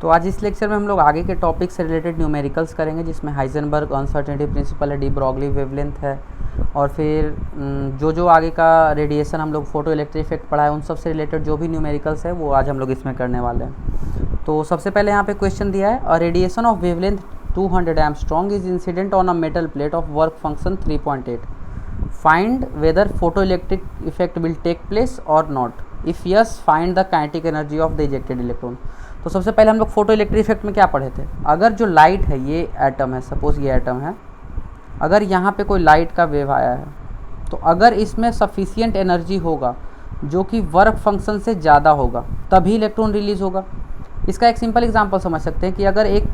तो आज इस लेक्चर में हम लोग आगे के टॉपिक से रिलेटेड न्यूमेरिकल्स करेंगे, जिसमें हाइजेनबर्ग अनसर्टेनिटी प्रिंसिपल है, डी ब्रॉगली वेवलेंथ है, और फिर जो आगे का रेडिएशन हम लोग फोटो इलेक्ट्रिक इफेक्ट पढ़ा है उन सब से रिलेटेड जो भी न्यूमेरिकल्स है वो आज हम लोग इसमें करने वाले हैं। तो सबसे पहले यहाँ पे क्वेश्चन दिया है, a radiation of wavelength 200 angstrom is incident on a metal plate of work function 3.8, find whether photo electric effect will take place or not, if yes find the kinetic energy of the ejected electron. तो सबसे पहले हम लोग photo electric effect में क्या पढ़े थे, अगर जो लाइट है ये एटम है, सपोज ये एटम है, अगर यहाँ पे कोई लाइट का वेव आया है तो अगर इसमें सफिशिएंट एनर्जी होगा जो कि वर्क फंक्शन से ज़्यादा होगा तभी इलेक्ट्रॉन रिलीज़ होगा। इसका एक सिंपल एग्जांपल समझ सकते हैं कि अगर एक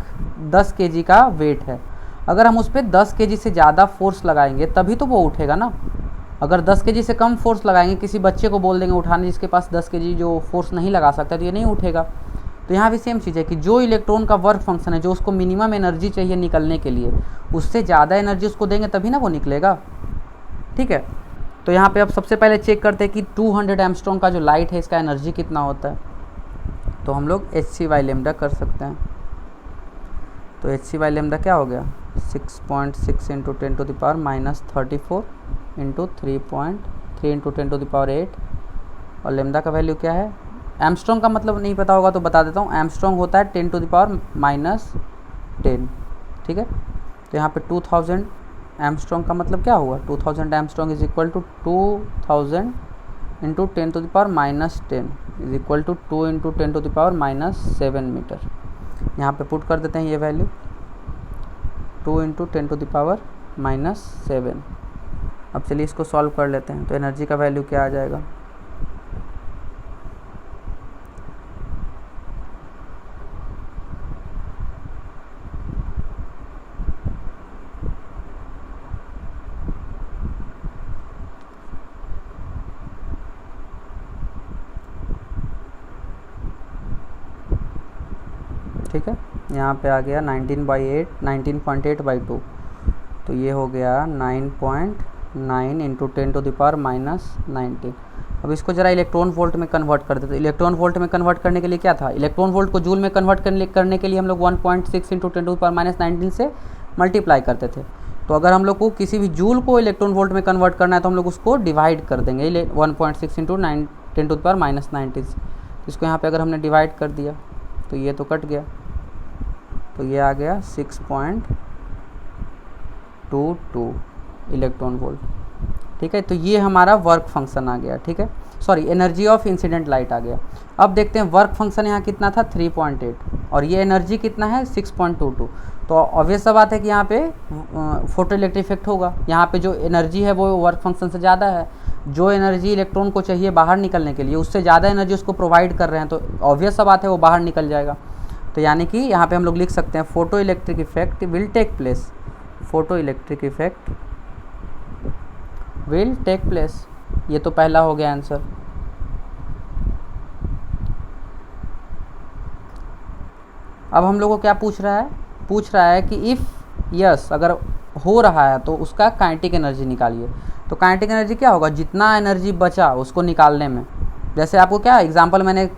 10 kg का वेट है, अगर हम उस पर 10 kg से ज़्यादा फोर्स लगाएंगे तभी तो वो उठेगा ना। अगर 10 kg से कम फोर्स लगाएंगे, किसी बच्चे को बोल देंगे उठाने जिसके पास 10 kg जो फोर्स नहीं लगा सकता, तो ये नहीं उठेगा। तो यहाँ भी सेम चीज़ है कि जो इलेक्ट्रॉन का वर्क फंक्शन है, जो उसको मिनिमम एनर्जी चाहिए निकलने के लिए, उससे ज़्यादा एनर्जी उसको देंगे तभी ना वो निकलेगा। ठीक है, तो यहाँ पे अब सबसे पहले चेक करते हैं कि 200 एंगस्ट्रॉम का जो लाइट है इसका एनर्जी कितना होता है। तो हम लोग hc/λ कर सकते हैं। तो hc/λ क्या हो गया, 6.6 × 10⁻³ इंटू 3.3 × 10⁸, और लेमडा का वैल्यू क्या है, एमस्ट्रॉन्ग का मतलब नहीं पता होगा तो बता देता हूँ, एमस्ट्रॉन्ग होता है 10⁻⁻10। ठीक है, तो यहाँ पे 2000 एमस्ट्रॉन्ग का मतलब क्या हुआ, 2000 angstrom is equal to 2000 into 10⁻10 is equal to 2 into 10⁻7 metre. यहाँ पे पुट कर देते हैं ये वैल्यू, 2 इंटू 10⁻7। अब चलिए इसको सॉल्व कर लेते हैं। तो एनर्जी का वैल्यू क्या आ जाएगा, ठीक है, यहाँ पे आ गया 19.8/2, तो ये हो गया 9.9 इंटू 10⁻⁻19। अब इसको ज़रा इलेक्ट्रॉन वोल्ट में कन्वर्ट कर देते। इलेक्ट्रॉन वोल्ट में कन्वर्ट करने के लिए क्या था, इलेक्ट्रॉन वोल्ट को जूल में कन्वर्ट करने के लिए हम लोग 1.6 इंटू 10⁻⁻19 से मल्टीप्लाई करते थे। तो अगर हम लोग को किसी भी जूल को इलेक्ट्रॉन वोल्ट में कन्वर्ट करना है तो हम लोग उसको डिवाइड कर देंगे 1.6 इंटू 10⁻⁻19। इसको यहाँ पे अगर हमने डिवाइड कर दिया तो ये तो कट गया, तो ये आ गया 6.22 इलेक्ट्रॉन वोल्ट। ठीक है, तो ये हमारा वर्क फंक्शन आ गया। ठीक है, sorry, energy of incident light आ गया। अब देखते हैं वर्क फंक्शन यहाँ कितना था, 3.8, और ये एनर्जी कितना है, 6.22। तो ऑब्वियस सा बात है कि यहाँ पे फोटो इलेक्ट्रिक इफेक्ट होगा। यहाँ पे जो एनर्जी है वो वर्क फंक्शन से ज़्यादा है, जो एनर्जी इलेक्ट्रॉन को चाहिए बाहर निकलने के लिए उससे ज़्यादा एनर्जी उसको प्रोवाइड कर रहे हैं, तो ऑब्वियस सा बात है वो बाहर निकल जाएगा। तो यानी कि यहाँ पे हम लोग लिख सकते हैं photo electric effect will take place, photo electric effect will take place. ये तो पहला हो गया आंसर। अब हम लोग को क्या पूछ रहा है कि इफ़ यस अगर हो रहा है तो उसका काइनेटिक एनर्जी निकालिए। तो काइनेटिक एनर्जी क्या होगा, जितना एनर्जी बचा उसको निकालने में। जैसे आपको क्या एग्जांपल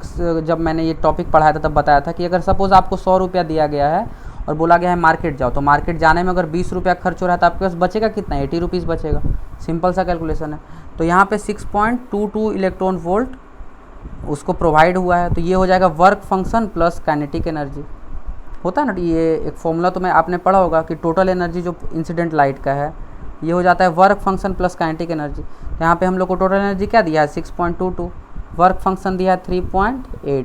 जब मैंने ये टॉपिक पढ़ाया था तब बताया था कि अगर सपोज़ आपको 100 रुपया दिया गया है और बोला गया है मार्केट जाओ, तो मार्केट जाने में अगर 20 रुपया खर्च हो रहा है तो आपके पास बचेगा कितना, 80 रुपीज़ बचेगा। सिंपल सा कैलकुलेशन है। तो यहाँ पे 6.22 इलेक्ट्रॉन वोल्ट उसको प्रोवाइड हुआ है, तो ये हो जाएगा work function plus kinetic energy. होता है ना, ये एक फॉर्मूला तो आपने पढ़ा होगा कि टोटल एनर्जी जो इंसिडेंट लाइट का है ये हो जाता है work function plus kinetic energy. यहाँ पे हम लोग को टोटल एनर्जी क्या दिया है, 6.22, वर्क फंक्शन दिया है 3.8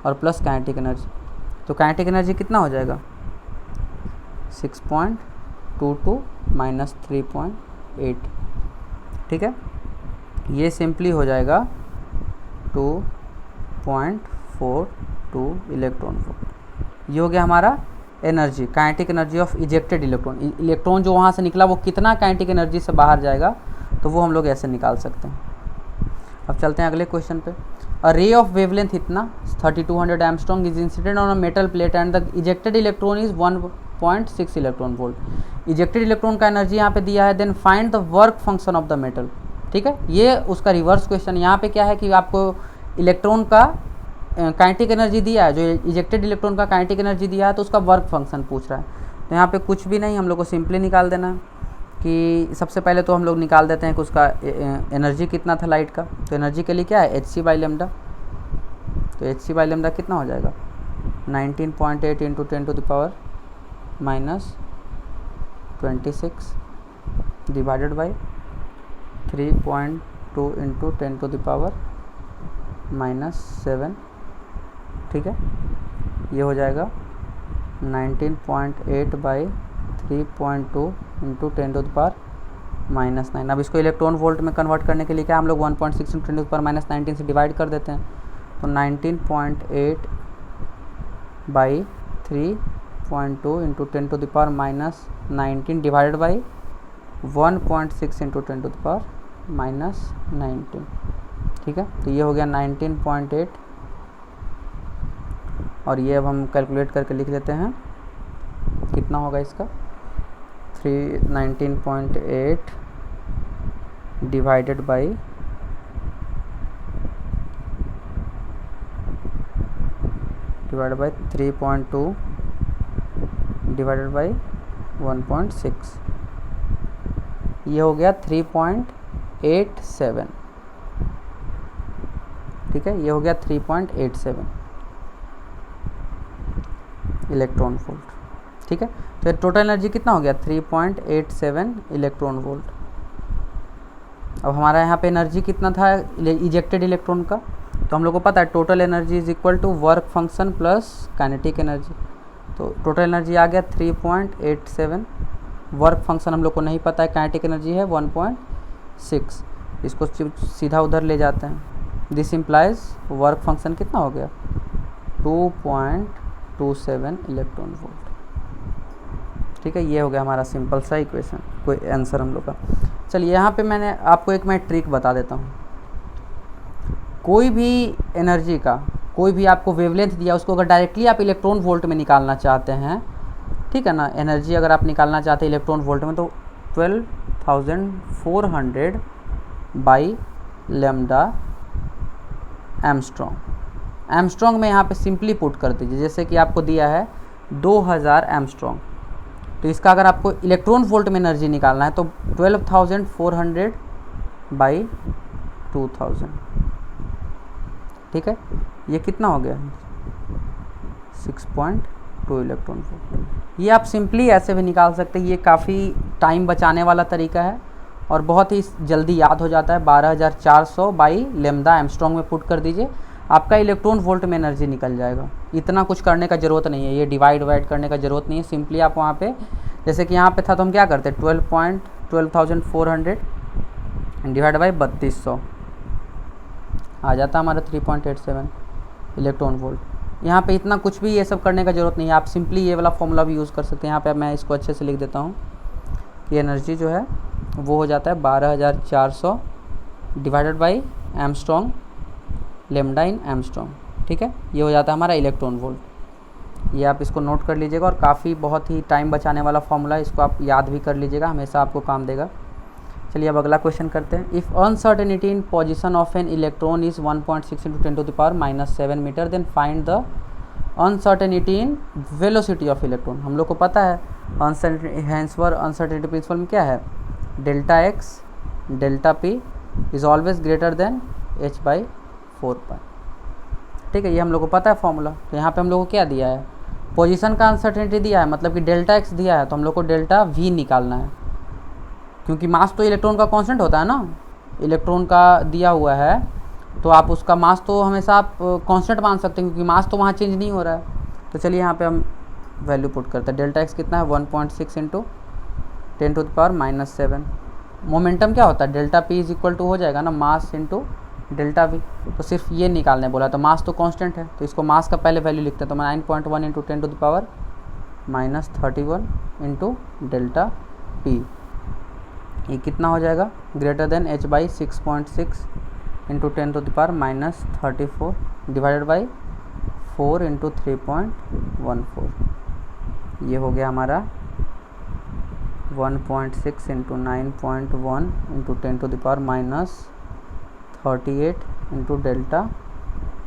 और प्लस काइनेटिक एनर्जी। तो काइनेटिक एनर्जी कितना हो जाएगा, 6.22 माइनस 3.8। ठीक है, ये सिंपली हो जाएगा 2.42 इलेक्ट्रॉन वोल्ट। ये हो गया हमारा energy, kinetic energy of ejected electron. Electron जो वहाँ से निकला वो कितना काइनेटिक एनर्जी से बाहर जाएगा, तो वो हम लोग ऐसे निकाल सकते हैं। अब चलते हैं अगले क्वेश्चन पे। अ रे ऑफ वेवलेंथ इतना 3200 angstrom is incident on a metal plate and the ejected electron is 1.6 electron volt. Ejected electron का एनर्जी यहाँ पे दिया है, then find the work function of the metal. ठीक है, ये उसका रिवर्स क्वेश्चन। यहाँ पे क्या है कि आपको इलेक्ट्रॉन का काइनेटिक एनर्जी दिया है, जो इजेक्टेड इलेक्ट्रॉन का काइनेटिक एनर्जी दिया है, तो उसका वर्क फंक्शन पूछ रहा है। तो यहाँ पे कुछ भी नहीं, हम लोग को सिंपली निकाल देना है कि सबसे पहले तो हम लोग निकाल देते हैं कि उसका एनर्जी कितना था लाइट का। तो एनर्जी के लिए क्या है, hc/λ। तो hc/λ कितना हो जाएगा, 19.8 इंटू 10⁻26 डिवाइडेड बाई 3.2 इंटू 10⁻⁻7। ठीक है, ये हो जाएगा 19.8 बाई 3.2 इंटू 10⁻⁻9। अब इसको इलेक्ट्रॉन वोल्ट में कन्वर्ट करने के लिए क्या हम लोग 1.6 इंटू 10⁻⁻19 से डिवाइड कर देते हैं। तो 19.8 by 3.2 into 10⁻⁻19 divided by 1.6 into 10⁻⁻19। ठीक है, तो ये हो गया 19.8, और ये अब हम कैलकुलेट करके लिख लेते हैं कितना होगा इसका। 19.8 डिवाइडेड बाई 3.2 डिवाइडेड बाई 1.6, ये हो गया 3.87। ठीक है, ये हो गया 3.87 इलेक्ट्रॉन वोल्ट। ठीक है, तो टोटल एनर्जी कितना हो गया, 3.87 इलेक्ट्रॉन वोल्ट। अब हमारा यहाँ पे एनर्जी कितना था इजेक्टेड इलेक्ट्रॉन का, तो हम लोग को पता है total energy is equal to work function plus kinetic energy. तो टोटल एनर्जी आ गया 3.87, वर्क फंक्शन हम लोग को नहीं पता है, काइनेटिक एनर्जी है 1.6, इसको सीधा उधर ले जाते हैं। दिस इम्प्लाइज वर्क फंक्शन कितना हो गया, 2.27 इलेक्ट्रॉन वोल्ट। ठीक है, ये हो गया हमारा सिंपल सा इक्वेशन, कोई आंसर हम लोग का। चलिए यहाँ पे मैं आपको एक ट्रिक बता देता हूँ। कोई भी एनर्जी का कोई भी आपको वेवलेंथ दिया, उसको अगर डायरेक्टली आप इलेक्ट्रॉन वोल्ट में निकालना चाहते हैं, ठीक है ना, एनर्जी अगर आप निकालना चाहते हैं इलेक्ट्रॉन वोल्ट में, तो 12,400 बाई लैम्डा एमस्ट्रॉन्ग में यहाँ पे सिंपली पुट कर दीजिए। जैसे कि आपको दिया है 2000 एमस्ट्रॉन्ग, तो इसका अगर आपको इलेक्ट्रॉन वोल्ट में एनर्जी निकालना है तो 12,400 बाई 2000। ठीक है, ये कितना हो गया, 6.2 इलेक्ट्रॉन वोल्ट। ये आप सिंपली ऐसे भी निकाल सकते हैं, ये काफ़ी टाइम बचाने वाला तरीका है और बहुत ही जल्दी याद हो जाता है। 12,400 बाई लैम्डा एमस्ट्रॉन्ग में पुट कर दीजिए, आपका इलेक्ट्रॉन वोल्ट में एनर्जी निकल जाएगा। इतना कुछ करने का ज़रूरत नहीं है, ये डिवाइड करने का ज़रूरत नहीं है। सिंपली आप वहाँ पे, जैसे कि यहाँ पे था तो हम क्या करते, 12,400 डिवाइड बाई 3200 आ जाता हमारा 3.87 इलेक्ट्रॉन वोल्ट। यहाँ पे इतना कुछ भी ये सब करने का ज़रूरत नहीं है, आप सिंपली ये वाला फॉर्मूला भी यूज़ कर सकते हैं। यहाँ पे मैं इसको अच्छे से लिख देता हूँ कि एनर्जी जो है वो हो जाता है 12,400 divided by Armstrong lambda in Armstrong. ठीक है, ये हो जाता है हमारा इलेक्ट्रॉन वोल्ट। ये आप इसको नोट कर लीजिएगा, और काफ़ी बहुत ही टाइम बचाने वाला फॉर्मूला है, इसको आप याद भी कर लीजिएगा, हमेशा आपको काम देगा। चलिए अब अगला क्वेश्चन करते हैं। If uncertainty in position of an electron is 1.6 into 10⁻⁻7 metre, then find the uncertainty in velocity of electron. हम लोग को पता है अनसर्टेनिटी प्रिंसिपल में क्या है, delta x delta P is always greater than h/4π। ठीक है, ये हम लोग को पता है फॉर्मूला। तो यहाँ पे हम लोग को क्या दिया है, पोजीशन का अनसर्टेनिटी दिया है, मतलब कि डेल्टा एक्स दिया है, तो हम लोग को डेल्टा वी निकालना है, क्योंकि मास तो इलेक्ट्रॉन का कांस्टेंट होता है ना, इलेक्ट्रॉन का दिया हुआ है तो आप उसका मास तो हमेशा आप कांस्टेंट मान सकते हैं, क्योंकि मास तो वहाँ चेंज नहीं हो रहा है। तो चलिए यहाँ पे हम वैल्यू पुट करते हैं। डेल्टा एक्स कितना है, 1.6 इंटू 10⁻⁻7। मोमेंटम क्या होता है, delta P is equal to हो जाएगा ना मास इंटू डेल्टा वी। तो सिर्फ ये निकालने बोला, तो मास तो कांस्टेंट है, तो इसको मास का पहले वैल्यू लिखते हैं। तो मैं 9.1 इंटू 10⁻31 इंटू डेल्टा पी, ये कितना हो जाएगा, greater than h/6.6 into 10⁻34 divided by 4 into 3.14। ये हो गया हमारा 1.6 into 9.1 into 10⁻38 into delta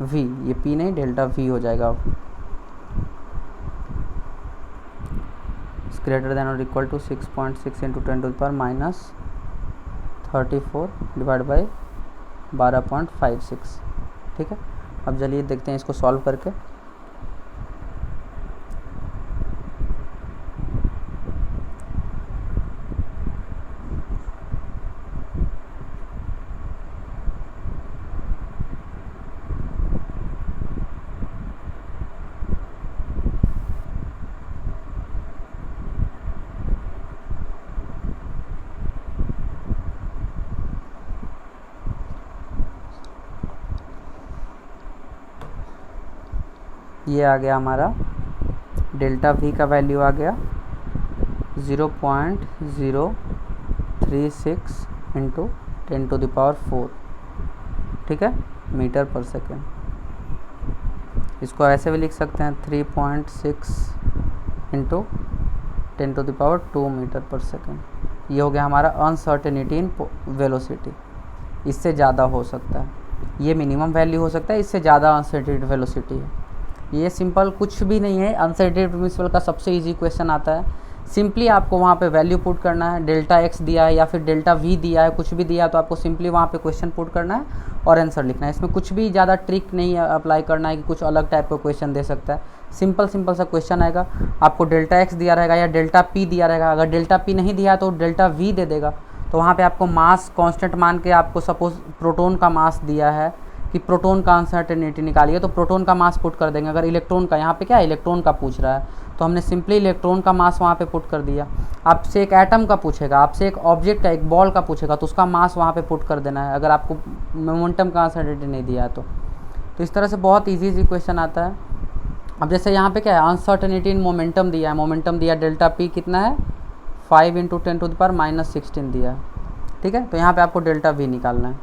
v, ये p नहीं डेल्टा v हो जाएगा अब। ग्रेटर देन और equal to 6.6 into 10 to the power minus 34 divide by 12.56। ठीक है, अब चलिए देखते हैं इसको सॉल्व करके। ये आ गया हमारा डेल्टा वी का वैल्यू आ गया 0.036 इंटू 10 टू द पावर 4, ठीक है, मीटर पर सेकेंड। इसको ऐसे भी लिख सकते हैं 3.6 into 10 to the power 2 metre पर सेकेंड। ये हो गया हमारा अनसर्टेनिटी इन वेलोसिटी। इससे ज़्यादा हो सकता है, ये मिनिमम वैल्यू हो सकता है, इससे ज़्यादा अनसर्टेनिटी वेलोसिटी है। ये सिंपल कुछ भी नहीं है, अनसर्टेनिटी प्रिंसिपल का सबसे इजी क्वेश्चन आता है। सिंपली आपको वहाँ पे वैल्यू पुट करना है, डेल्टा एक्स दिया है या फिर डेल्टा वी दिया है, कुछ भी दिया है तो आपको सिंपली वहाँ पे क्वेश्चन पुट करना है और आंसर लिखना है। इसमें कुछ भी ज़्यादा ट्रिक नहीं अप्लाई करना है कि कुछ अलग टाइप का क्वेश्चन दे सकता है। सिंपल सा क्वेश्चन आएगा, आपको डेल्टा एक्स दिया रहेगा या डेल्टा पी दिया रहेगा। अगर डेल्टा पी नहीं दिया तो डेल्टा वी दे देगा। तो वहाँ पर आपको मास कॉन्स्टेंट मान के, आपको सपोज प्रोटोन का मास दिया है कि प्रोटोन का अनसर्टेनिटी निकालिए, तो प्रोटोन का मास पुट कर देंगे। अगर इलेक्ट्रॉन का, यहाँ पे क्या है, इलेक्ट्रॉन का पूछ रहा है तो हमने सिंपली इलेक्ट्रॉन का मास वहाँ पे पुट कर दिया। आपसे एक एटम का पूछेगा, आपसे एक ऑब्जेक्ट का, एक बॉल का पूछेगा तो उसका मास वहाँ पे पुट कर देना है, अगर आपको मोमेंटम का अनसर्टेनिटी नहीं दिया है तो इस तरह से बहुत ईजी क्वेश्चन आता है। अब जैसे यहाँ पे क्या है, अनसर्टेनिटी इन मोमेंटम दिया है, मोमेंटम दिया डेल्टा पी कितना है 5 into 10 to the power minus 16 दिया है, ठीक है। तो यहाँ पर आपको डेल्टा वी निकालना है,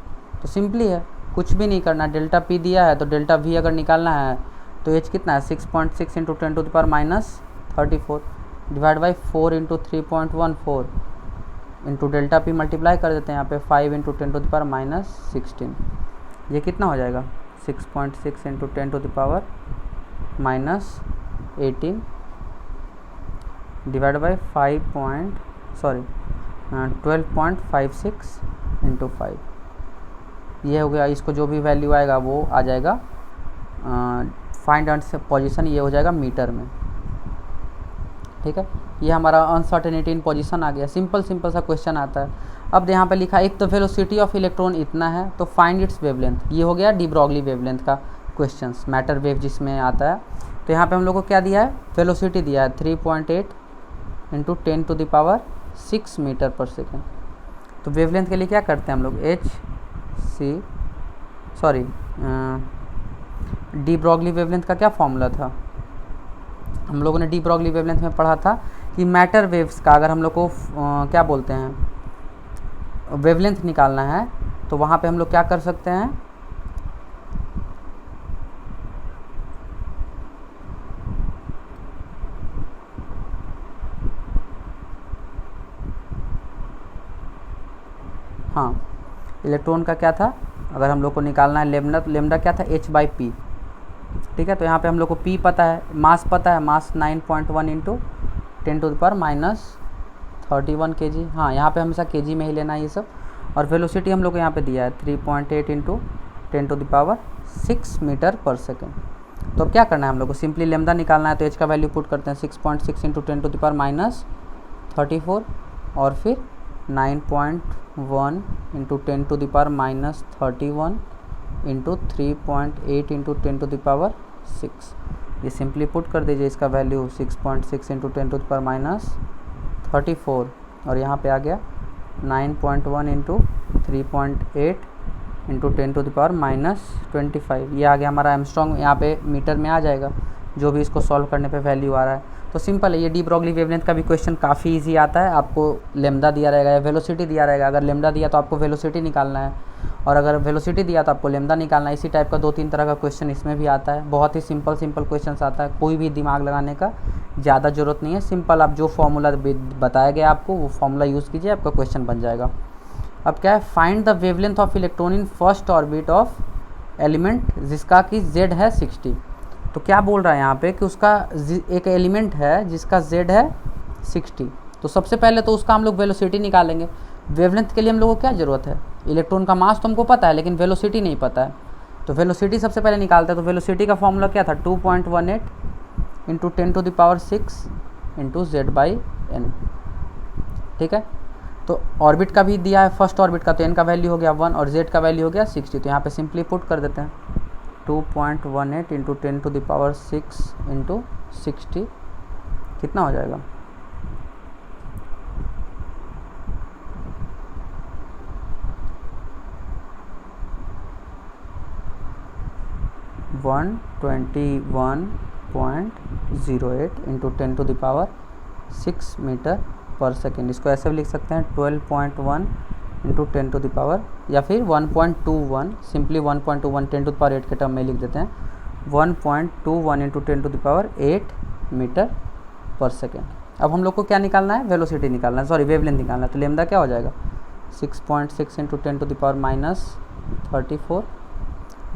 तो सिंपली है, कुछ भी नहीं करना। डेल्टा पी दिया है तो डेल्टा वी अगर निकालना है तो एच कितना है 6.6 into 10 to the power minus 34 divide by 4 into 3.14 into delta P multiply कर देते हैं यहाँ पे 5 into 10 to the power minus 16। ये कितना हो जाएगा 6.6 into 10 to the power minus 18 divide by 12.56 into 5। ये हो गया, इसको जो भी वैल्यू आएगा वो आ जाएगा, फाइंड आउट पोजीशन ये हो जाएगा मीटर में, ठीक है। ये हमारा अनसर्टेनिटी इन पोजीशन आ गया। सिंपल सा क्वेश्चन आता है। अब यहाँ पे लिखा एक तो वेलोसिटी ऑफ इलेक्ट्रॉन इतना है तो फाइंड इट्स वेवलेंथ। ये हो गया डी ब्रॉगली वेवलेंथ का क्वेश्चन, मैटर वेव जिसमें आता है। तो यहाँ पे हम लोग को क्या दिया है, वेलोसिटी दिया है 3.8 into 10 to the power 6 metre पर सेकेंड। तो वेवलेंथ के लिए क्या करते हैं हम लोग, डी ब्रॉगली वेवलेंथ का क्या फॉर्मूला था, हम लोगों ने डी ब्रॉगली वेवलेंथ में पढ़ा था कि मैटर वेव्स का अगर हम लोग को क्या बोलते हैं वेवलेंथ निकालना है तो वहाँ पे हम लोग क्या कर सकते हैं, हाँ, इलेक्ट्रॉन का क्या था, अगर हम लोग को निकालना है लेमडा क्या था h/p, ठीक है। तो यहाँ पे हम लोग को p पता है, मास पता है, mass 9.1 into 10 to the power minus 31 kg। हाँ, यहाँ पे हमेशा kg में ही लेना है ये सब। और वेलोसिटी हम लोग को यहाँ पे दिया है 3.8 into 10 to the power 6 metre पर सेकेंड। तो अब क्या करना है हम लोग को, सिंपली लेमडा निकालना है तो h का वैल्यू पुट करते हैं 6.6 into 10 to the power minus 34 और फिर 9.1 into 10 to the power minus 31 into 3.8 into 10 to the power 6। ये सिंपली पुट कर दीजिए, इसका value 6.6 into 10 to the power minus 34 और यहाँ पे आ गया 9.1 into 3.8 into 10 to the power minus 25। ये आ गया हमारा एमस्ट्रॉन्ग, यहाँ पे मीटर में आ जाएगा जो भी इसको सॉल्व करने पे वैल्यू आ रहा है। तो सिंपल है, ये डी ब्रॉगली वेवलेंथ का भी क्वेश्चन काफ़ी इजी आता है। आपको लेमडा दिया रहेगा या वेलोसिटी दिया रहेगा, अगर लेमडा दिया तो आपको वेलोसिटी निकालना है और अगर वेलोसिटी दिया तो आपको लेमडा निकालना है। इसी टाइप का 2-3 तरह का क्वेश्चन इसमें भी आता है। बहुत ही सिंपल क्वेश्चन आता है, कोई भी दिमाग लगाने का ज़्यादा ज़रूरत नहीं है। सिंपल आप जो फॉर्मूला बताया गया आपको वो फॉर्मूला यूज़ कीजिए, आपका क्वेश्चन बन जाएगा। अब क्या है, find the wavelength of electron in first orbit of element जिसका कि z है 60। तो क्या बोल रहा है यहाँ पे कि उसका एक एलिमेंट है जिसका z है 60। तो सबसे पहले तो उसका हम लोग वेलोसिटी निकालेंगे। वेवलेंथ के लिए हम लोग को क्या ज़रूरत है, इलेक्ट्रॉन का मास तो हमको पता है लेकिन वेलोसिटी नहीं पता है। तो वेलोसिटी सबसे पहले निकालते हैं। तो वेलोसिटी का फॉर्मूला क्या था, 2.18 इंटू 10⁶ इंटू z/n। ठीक है, तो ऑर्बिट का भी दिया है, फर्स्ट ऑर्बिट का, तो n का वैल्यू हो गया 1 और z का वैल्यू हो गया 60। तो यहाँ पे सिंपली पुट कर देते हैं 2.18 इंटू 10⁶ इंटू 60 कितना हो जाएगा, 121.08 इंटू 10⁶ मीटर पर सेकेंड। इसको ऐसे भी लिख सकते हैं 12.1 इंटू 10⁻, या फिर 1.21, सिंपली 1.21 10⁸ के टर्म में लिख देते हैं 1.21 इंटू 10⁸ मीटर पर सेकेंड। अब हम लोग को क्या निकालना है, वेलोसिटी निकालना है, सॉरी वेवलेंथ निकालना है। तो लेमदा क्या हो जाएगा 6.6 इंटू 10⁻34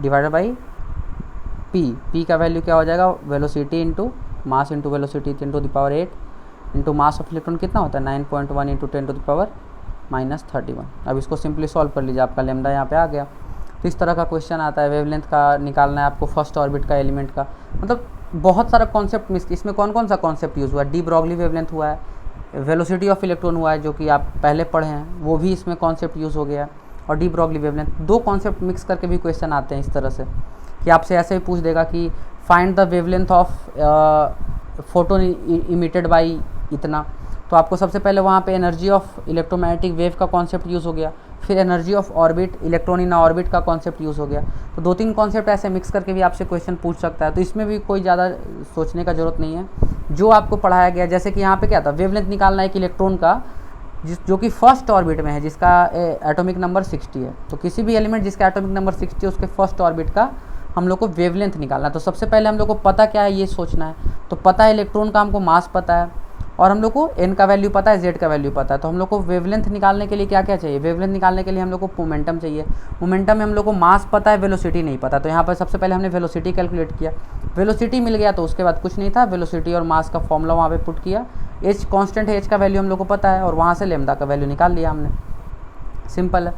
डिवाइडेड बाई p का वैल्यू क्या हो जाएगा, velocity into mass into velocity 10⁸ into mass of electron कितना होता है 9.1 इंटू 10⁻31। अब इसको सिंपली सॉल्व कर लीजिए, आपका लेमडा यहाँ पे आ गया। तो इस तरह का क्वेश्चन आता है, वेवलेंथ का निकालना है आपको, फर्स्ट ऑर्बिट का एलिमेंट का। मतलब बहुत सारा कॉन्सेप्ट मिस, इसमें कौन कौन सा कॉन्सेप्ट यूज़ हुआ है, डी ब्रॉगली वेवलेंथ हुआ है, वेलोसिटी ऑफ इलेक्ट्रॉन हुआ है जो कि आप पहले पढ़े हैं, वो भी इसमें कॉन्सेप्ट यूज़ हो गया है, और डी ब्रॉगली वेवलेंथ, दो कॉन्सेप्ट मिक्स करके भी क्वेश्चन आते हैं इस तरह से कि आपसे ऐसे भी पूछ देगा कि find the wavelength of photon emitted by इतना। तो आपको सबसे पहले वहाँ पे एनर्जी ऑफ इलेक्ट्रोमैग्नेटिक वेव का कॉन्सेप्ट यूज़ हो गया, फिर energy of orbit, electron in orbit का कॉन्सेप्ट यूज़ हो गया। तो दो तीन कॉन्सेप्ट ऐसे मिक्स करके भी आपसे क्वेश्चन पूछ सकता है। तो इसमें भी कोई ज़्यादा सोचने का ज़रूरत नहीं है, जो आपको पढ़ाया गया। जैसे कि यहाँ पे क्या था, वेवलेंथ निकालना है एक इलेक्ट्रॉन का जो कि फर्स्ट ऑर्बिट में है, जिसका एटॉमिक नंबर 60 है। तो किसी भी एलिमेंट जिसका एटॉमिक नंबर 60 है उसके फर्स्ट ऑर्बिट का हम लोग को वेवलेंथ निकालना है। तो सबसे पहले हम लोग को पता क्या है ये सोचना है। तो पता है इलेक्ट्रॉन का हमको मास पता है, और हम लोग को n का वैल्यू पता है, z का वैल्यू पता है। तो हम लोग को वेवलेंथ निकालने के लिए क्या क्या चाहिए, वेवलेंथ निकालने के लिए हम लोग को मोमेंटम चाहिए। मोमेंटम में हम लोग को मास पता है, वेलोसिटी नहीं पता। तो यहाँ पर सबसे पहले हमने वेलोसिटी कैलकुलेट किया, वेलोसिटी मिल गया तो उसके बाद कुछ नहीं था, वेलोसिटी और मास का फॉर्मूला वहाँ पे पुट किया, h कांस्टेंट है, h का वैल्यू हम लोग को पता है, और वहाँ से लेमडा का वैल्यू निकाल लिया हमने, सिंपल है।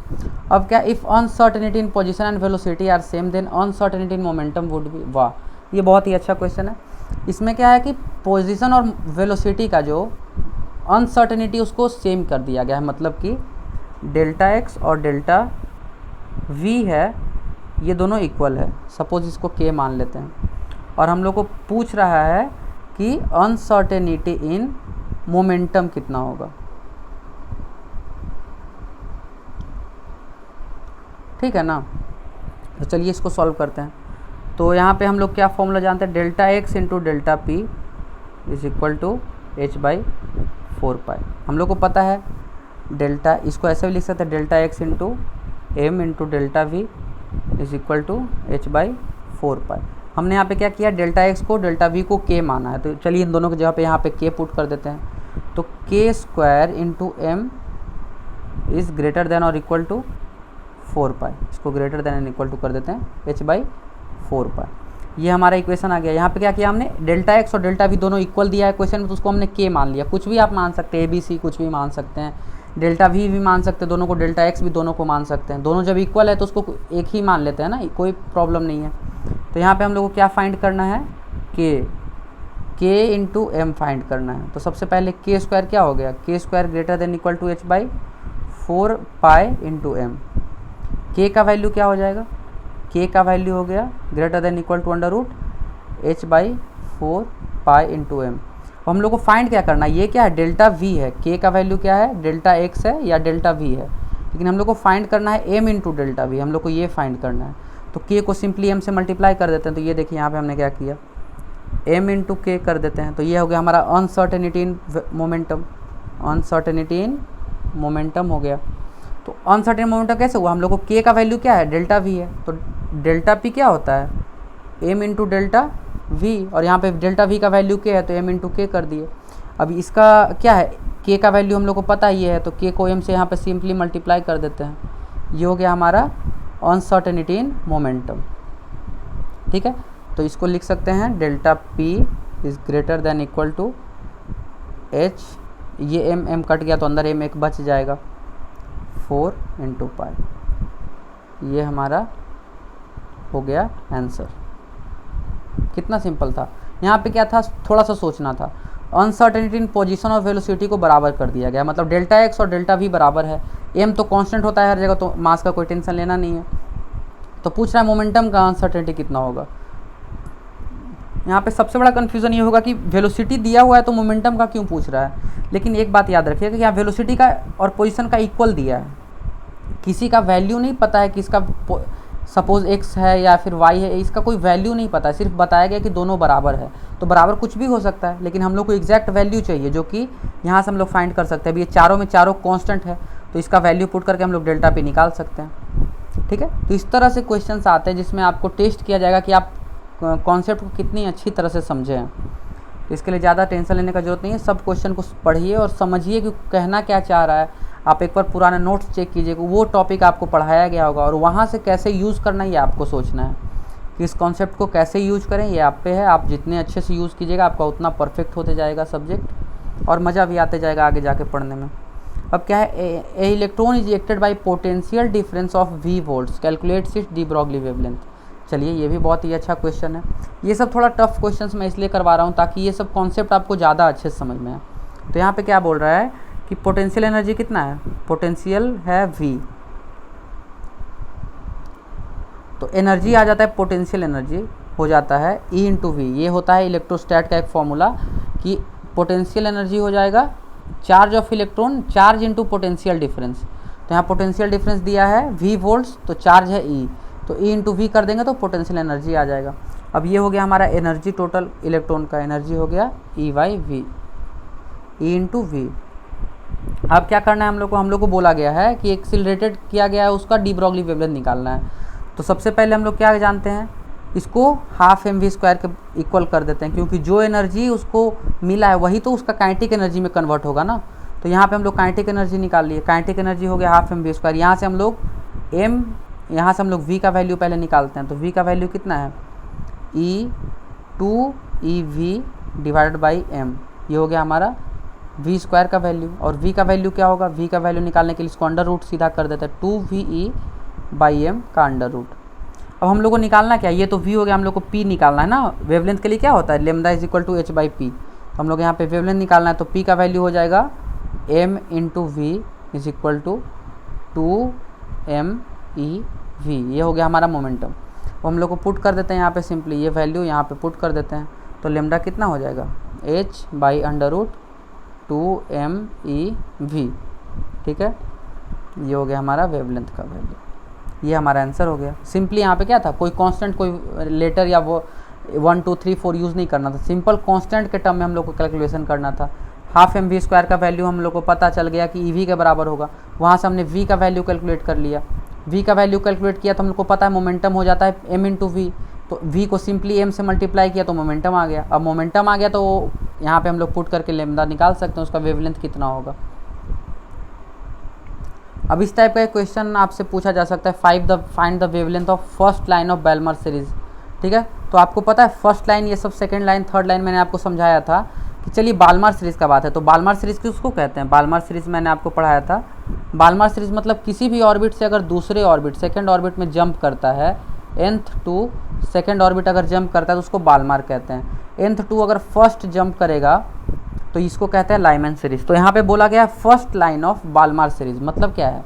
अब क्या, if uncertainty in position and velocity are same then uncertainty in momentum would be. वाह, ये बहुत ही अच्छा क्वेश्चन है। इसमें क्या है कि पोजीशन और वेलोसिटी का जो अनसर्टेनिटी उसको सेम कर दिया गया है, मतलब कि डेल्टा एक्स और डेल्टा वी है, ये दोनों इक्वल है। सपोज इसको के मान लेते हैं, और हम लोग को पूछ रहा है कि अनसर्टेनिटी इन मोमेंटम कितना होगा। ठीक है ना, तो चलिए इसको सॉल्व करते हैं। तो यहाँ पे हम लोग क्या फॉर्मूला जानते हैं, delta X into delta P is equal to h/4π। हम लोग को पता है डेल्टा, इसको ऐसे भी लिख सकते हैं, delta X into M into delta V is equal to h/4π। हमने यहाँ पे क्या किया, डेल्टा एक्स को डेल्टा वी को के माना है। तो चलिए इन दोनों की जगह पे यहाँ पे के पुट कर देते हैं। तो K square into M is greater than और इक्वल टू 4π। इसको greater than and equal to कर देते हैं h/4π। ये हमारा इक्वेशन आ गया। यहाँ पे क्या किया हमने, डेल्टा एक्स और डेल्टा वी दोनों इक्वल दिया है क्वेश्चन में, तो उसको हमने के मान लिया। कुछ भी आप मान सकते हैं, ABC कुछ भी मान सकते हैं, डेल्टा वी भी मान सकते हैं दोनों को, डेल्टा एक्स भी दोनों को मान सकते हैं। दोनों जब इक्वल है तो उसको एक ही मान लेते हैं ना, कोई प्रॉब्लम नहीं है। तो यहाँ पर हम लोग को क्या फाइंड करना है, के इंटू एम फाइंड करना है। तो सबसे पहले के स्क्वायर क्या हो गया, K square greater than equal to h/4π into M. K का वैल्यू क्या हो जाएगा, के का वैल्यू हो गया greater than equal to √h/4π into M. हम लोग को फाइंड क्या करना है, ये क्या है, डेल्टा वी है, के का वैल्यू क्या है, डेल्टा एक्स है या डेल्टा वी है, लेकिन हम लोग को फाइंड करना है एम इंटू डेल्टा वी, हम लोग को ये फाइंड करना है। तो के को सिंपली एम से मल्टीप्लाई कर देते हैं। तो ये देखिए यहाँ पे हमने क्या किया, एम इंटू के कर देते हैं। तो ये हो गया हमारा uncertainty in momentum, uncertainty in momentum हो गया। तो अनसर्टेन मोमेंटम कैसे हुआ, हम लोग को के का वैल्यू क्या है, डेल्टा वी है। तो डेल्टा पी क्या होता है, एम इंटू डेल्टा वी, और यहाँ पे डेल्टा वी का वैल्यू के है तो एम इंटू के कर दिए। अब इसका क्या है, के का वैल्यू हम लोग को पता ही है, तो के को एम से यहाँ पे सिंपली मल्टीप्लाई कर देते हैं। ये हो गया हमारा अनसर्टेनिटी इन मोमेंटम। ठीक है, तो इसको लिख सकते हैं delta P is greater than equal to H, ये एम एम कट गया तो अंदर एम एक बच जाएगा, 4 इंटू पाई। ये हमारा हो गया आंसर। कितना सिंपल था। यहाँ पे क्या था, थोड़ा सा सोचना था। अनसर्टेनिटी इन पोजीशन और वेलोसिटी को बराबर कर दिया गया, मतलब डेल्टा एक्स और डेल्टा वी बराबर है। एम तो कांस्टेंट होता है हर जगह, तो मास का कोई टेंशन लेना नहीं है। तो पूछ रहा है मोमेंटम का अनसर्टेनिटी कितना होगा। यहाँ पे सबसे बड़ा कन्फ्यूज़न ये होगा कि वेलोसिटी दिया हुआ है तो मोमेंटम का क्यों पूछ रहा है। लेकिन एक बात याद रखिएगा कि यहाँ वेलोसिटी का और पोजीशन का इक्वल दिया है, किसी का वैल्यू नहीं पता है कि इसका सपोज x है या फिर y है, इसका कोई वैल्यू नहीं पता है, सिर्फ बताया गया कि दोनों बराबर है। तो बराबर कुछ भी हो सकता है, लेकिन हम लोग को एग्जैक्ट वैल्यू चाहिए जो कि यहाँ से हम लोग फाइंड कर सकते हैं। अभी ये चारों में चारों कांस्टेंट है, तो इसका वैल्यू पुट करके हम लोग डेल्टा पे निकाल सकते हैं। ठीक है, तो इस तरह से क्वेश्चंस आते हैं जिसमें आपको टेस्ट किया जाएगा कि आप कॉन्सेप्ट को कितनी अच्छी तरह से समझे हैं। तो इसके लिए ज़्यादा टेंशन लेने का जरूरत नहीं है, सब क्वेश्चन को पढ़िए और समझिए कि कहना क्या चाह रहा है। आप एक बार पुराने नोट्स चेक कीजिएगा, वो टॉपिक आपको पढ़ाया गया होगा और वहाँ से कैसे यूज़ करना है ये आपको सोचना है कि इस कॉन्सेप्ट को कैसे यूज करें, ये आप पे है। आप जितने अच्छे से यूज़ कीजिएगा आपका उतना परफेक्ट होते जाएगा सब्जेक्ट और मज़ा भी आते जाएगा आगे जाके पढ़ने में। अब क्या है, a electron is ejected by potential difference of V volts, calculates its de Broglie wavelength. चलिए, ये भी बहुत ही अच्छा क्वेश्चन है। ये सब थोड़ा टफ क्वेश्चंस मैं इसलिए करवा रहा हूँ ताकि ये सब कॉन्सेप्ट आपको ज़्यादा अच्छे से समझ में आए। तो यहाँ पे क्या बोल रहा है कि पोटेंशियल एनर्जी कितना है, पोटेंशियल है V, तो एनर्जी आ जाता है, पोटेंशियल एनर्जी हो जाता है E इंटू वी। ये होता है इलेक्ट्रोस्टैट का एक फॉर्मूला कि पोटेंशियल एनर्जी हो जाएगा charge of electron, charge into potential difference. तो यहाँ पोटेंशियल डिफरेंस दिया है V वोल्ट्स, तो चार्ज है E, तो E इंटू वी कर देंगे तो पोटेंशियल एनर्जी आ जाएगा। अब ये हो गया हमारा एनर्जी, टोटल इलेक्ट्रॉन का एनर्जी हो गया E by V, E into V. अब क्या करना है हम लोग को बोला गया है कि एक्सिलरेटेड किया गया है उसका डी ब्रॉगली वेवलेंथ निकालना है। तो सबसे पहले हम लोग क्या जानते हैं, इसको हाफ एम वी स्क्वायर के इक्वल कर देते हैं, क्योंकि जो एनर्जी उसको मिला है वही तो उसका काइनेटिक एनर्जी में कन्वर्ट होगा ना। तो यहाँ पे हम लोग काइनेटिक एनर्जी निकाल लिए, काइनेटिक एनर्जी हो गया हाफ एम वी स्क्वायर। यहाँ से हम लोग एम, यहाँ से हम लोग वी का वैल्यू पहले निकालते हैं। तो वी का वैल्यू कितना है, E2eV डिवाइडेड बाई एम, ये हो गया हमारा वी स्क्वायर का वैल्यू। और वी का वैल्यू क्या होगा, वी का वैल्यू निकालने के लिए इसको अंडर रूट सीधा कर देते हैं, 2VE बाई एम का अंडर रूट। अब हम लोग को निकालना क्या, ये तो वी हो गया, हम लोग को पी निकालना है ना। वेवलेंथ के लिए क्या होता है, lambda is equal to H by P. तो हम लोग यहाँ पे वेवलेंथ निकालना है, तो पी का वैल्यू हो जाएगा M into V is equal to 2MEV। ये हो गया हमारा मोमेंटम। वो हम लोग को पुट कर देते हैं यहाँ पे सिंपली, ये वैल्यू यहाँ पे पुट कर देते हैं। तो लेमडा कितना हो जाएगा, h by under root 2MEV। ठीक है, ये हो गया हमारा वेवलेंथ का वैल्यू, ये हमारा आंसर हो गया। सिंपली यहाँ पे क्या था, कोई कांस्टेंट, कोई लेटर या वो 1 2 3 4 यूज़ नहीं करना था, सिंपल कांस्टेंट के टर्म में हम लोग को कैलकुलेशन करना था। हाफ एम वी स्क्वायर का वैल्यू हम लोग को पता चल गया कि EV के बराबर होगा, वहाँ से हमने V का वैल्यू कैलकुलेट कर लिया। V का वैल्यू कैलकुलेट किया तो हम लोग को पता है मोमेंटम हो जाता है M इंटू वी, तो V को सिंपली M से मल्टीप्लाई किया तो मोमेंटम आ गया। अब मोमेंटम आ गया तो यहाँ पे हम लोग पुट करके लेमदा निकाल सकते हैं उसका वेवलेंथ कितना होगा। अब इस टाइप का एक क्वेश्चन आपसे पूछा जा सकता है, find the wavelength of first line of Balmer series. ठीक है, तो आपको पता है फर्स्ट लाइन, ये सब सेकंड लाइन, थर्ड लाइन मैंने आपको समझाया था कि चलिए बाल्मर सीरीज़ का बात है। तो बाल्मर सीरीज़ किसको कहते हैं, बाल्मर सीरीज़ मैंने आपको पढ़ाया था। बाल्मर सीरीज़ मतलब किसी भी ऑर्बिट से अगर दूसरे ऑर्बिट, सेकंड ऑर्बिट में जंप करता है, nth टू सेकंड ऑर्बिट अगर जंप करता है तो उसको बाल्मर कहते हैं। nth टू अगर फर्स्ट जंप करेगा तो इसको कहते हैं लाइमन सीरीज़। तो यहाँ पे बोला गया है first line of Balmer series, मतलब क्या है,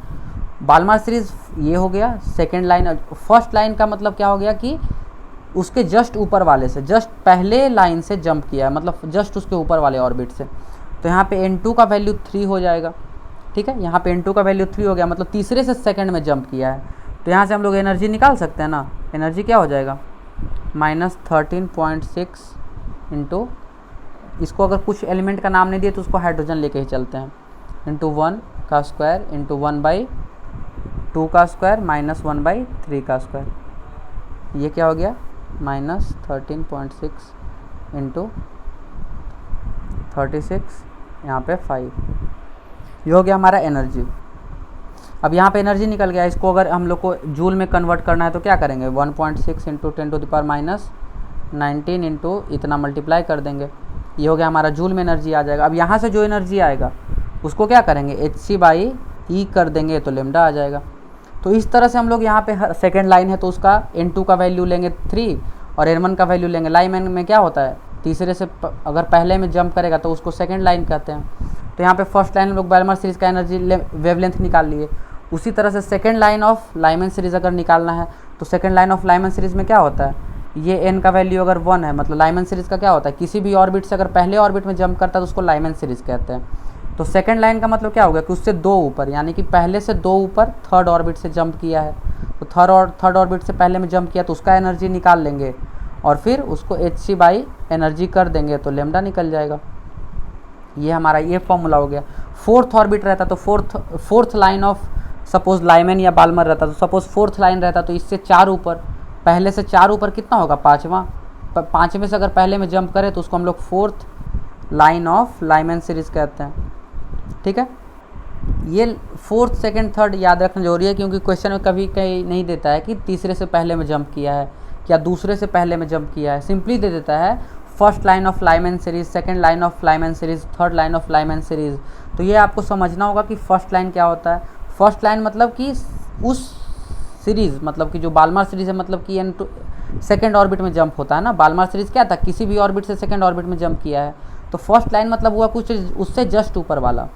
बाल्मर सीरीज़ ये हो गया सेकेंड लाइन। फर्स्ट लाइन का मतलब क्या हो गया कि उसके जस्ट ऊपर वाले से, जस्ट पहले लाइन से जंप किया है, मतलब जस्ट उसके ऊपर वाले ऑर्बिट से। तो यहाँ पे n2 का वैल्यू 3 हो जाएगा। ठीक है, यहाँ पे n2 का वैल्यू 3 हो गया, मतलब तीसरे से सेकंड में जंप किया है। तो यहाँ से हम लोग एनर्जी निकाल सकते हैं ना, एनर्जी क्या हो जाएगा -13.6 इंटू, इसको अगर कुछ एलिमेंट का नाम नहीं दिए तो उसको हाइड्रोजन लेके ही चलते हैं, इंटू 1 का स्क्वायर इंटू 1/2 का स्क्वायर माइनस 1/3 का स्क्वायर। ये क्या हो गया -13.6 इंटू 36 यहाँ पे 5, ये हो गया हमारा एनर्जी। अब यहाँ पे एनर्जी निकल गया, इसको अगर हम लोग को जूल में कन्वर्ट करना है तो क्या करेंगे, 1.6 इंटू 10⁻⁻19 इंटू इतना मल्टीप्लाई कर देंगे, ये हो गया हमारा जूल में एनर्जी आ जाएगा। अब यहाँ से जो एनर्जी आएगा उसको क्या करेंगे, hc/E कर देंगे तो लेमडा आ जाएगा। तो इस तरह से हम लोग यहाँ पे सेकेंड लाइन है तो उसका N2 का वैल्यू लेंगे 3 और N1 का वैल्यू लेंगे। लाइन में क्या होता है, तीसरे से अगर पहले में जंप करेगा तो उसको सेकेंड लाइन कहते हैं। तो यहाँ पे फर्स्ट लाइन हम लोग बाल्मर सीरीज़ का एनर्जी वेवलेंथ निकाल लिए। उसी तरह से second line of Lyman series अगर निकालना है तो second line of Lyman series में क्या होता है, ये n का वैल्यू अगर 1 है, मतलब लाइमन सीरीज़ का क्या होता है, किसी भी ऑर्बिट से अगर पहले ऑर्बिट में जंप करता है तो उसको लाइमन सीरीज़ कहते हैं। तो सेकेंड लाइन का मतलब क्या हो गया कि उससे 2 ऊपर, यानी कि पहले से 2 ऊपर थर्ड ऑर्बिट से जंप किया है, तो थर्ड ऑर्बिट से पहले में जंप किया तो उसका एनर्जी निकाल लेंगे और फिर उसको hc/ एनर्जी कर देंगे तो लेमडा निकल जाएगा। ये हमारा ये फॉर्मूला हो गया। फोर्थ ऑर्बिट रहता तो fourth line of suppose Lyman या बाल्मर रहता तो सपोज फोर्थ लाइन रहता तो इससे 4 ऊपर, पहले से 4 ऊपर कितना होगा, 5वां, 5वें से अगर पहले में जंप करें तो उसको हम लोग fourth line of Lyman series कहते हैं। ठीक है, ये फोर्थ सेकंड थर्ड याद रखना जरूरी है, क्योंकि क्वेश्चन में कभी कहीं नहीं देता है कि तीसरे से पहले में जंप किया है या दूसरे से पहले में जंप किया है, सिंपली दे देता है first line of Lyman series, second line of Lyman series, third line of Lyman series. तो ये आपको समझना होगा कि फर्स्ट लाइन क्या होता है। फर्स्ट लाइन मतलब कि उस सीरीज़, मतलब कि जो बाल्मर सीरीज़ है, मतलब कि N2 सेकेंड ऑर्बिट में जंप होता है ना, बाल्मर सीरीज़ क्या था, किसी भी ऑर्बिट से सेकेंड ऑर्बिट में जंप किया है। तो फर्स्ट लाइन मतलब हुआ कुछ उससे जस्ट ऊपर वाला,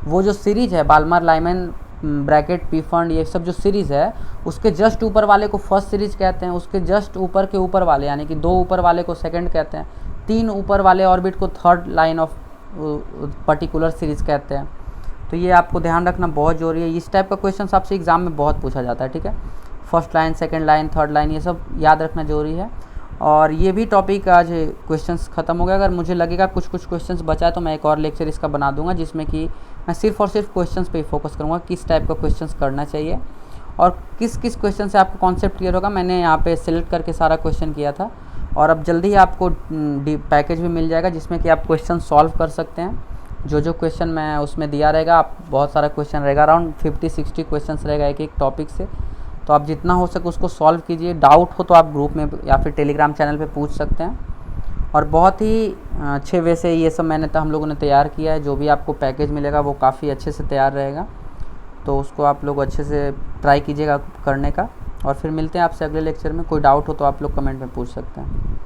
वो जो सीरीज़ है Balmer Lyman Brackett Pfund ये सब जो सीरीज़ है उसके जस्ट ऊपर वाले को फर्स्ट सीरीज़ कहते हैं, उसके जस्ट ऊपर के ऊपर वाले यानी कि 2 ऊपर वाले को सेकंड कहते हैं, 3 ऊपर वाले ऑर्बिट को third line of particular series कहते हैं। तो ये आपको ध्यान रखना बहुत ज़रूरी है। इस टाइप का क्वेश्चन आपसे एग्जाम में बहुत पूछा जाता है। ठीक है, first line, second line, third line, ये सब याद रखना जरूरी है। और ये भी टॉपिक आज क्वेश्चंस ख़त्म हो गया। अगर मुझे लगेगा कुछ क्वेश्चंस बचा है तो मैं एक और लेक्चर इसका बना दूंगा, जिसमें कि मैं सिर्फ और सिर्फ क्वेश्चंस पे ही फोकस करूंगा, किस टाइप का क्वेश्चंस करना चाहिए और किस किस क्वेश्चन से आपको कॉन्सेप्ट क्लियर होगा। मैंने यहाँ पे सिलेक्ट करके सारा क्वेश्चन किया था और अब जल्दी ही आपको पैकेज भी मिल जाएगा जिसमें कि आप क्वेश्चन सॉल्व कर सकते हैं। जो क्वेश्चन मैं उसमें दिया रहेगा, आप बहुत सारा क्वेश्चन रहेगा, अराउंड 50-60 क्वेश्चन रहेगा एक टॉपिक से। तो आप जितना हो सके उसको सॉल्व कीजिए। डाउट हो तो आप ग्रुप में या फिर टेलीग्राम चैनल पे पूछ सकते हैं। और बहुत ही अच्छे वे से ये सब मैंने हम लोगों ने तैयार किया है। जो भी आपको पैकेज मिलेगा वो काफ़ी अच्छे से तैयार रहेगा, तो उसको आप लोग अच्छे से ट्राई कीजिएगा करने का। और फिर मिलते हैं आपसे अगले लेक्चर में। कोई डाउट हो तो आप लोग कमेंट में पूछ सकते हैं।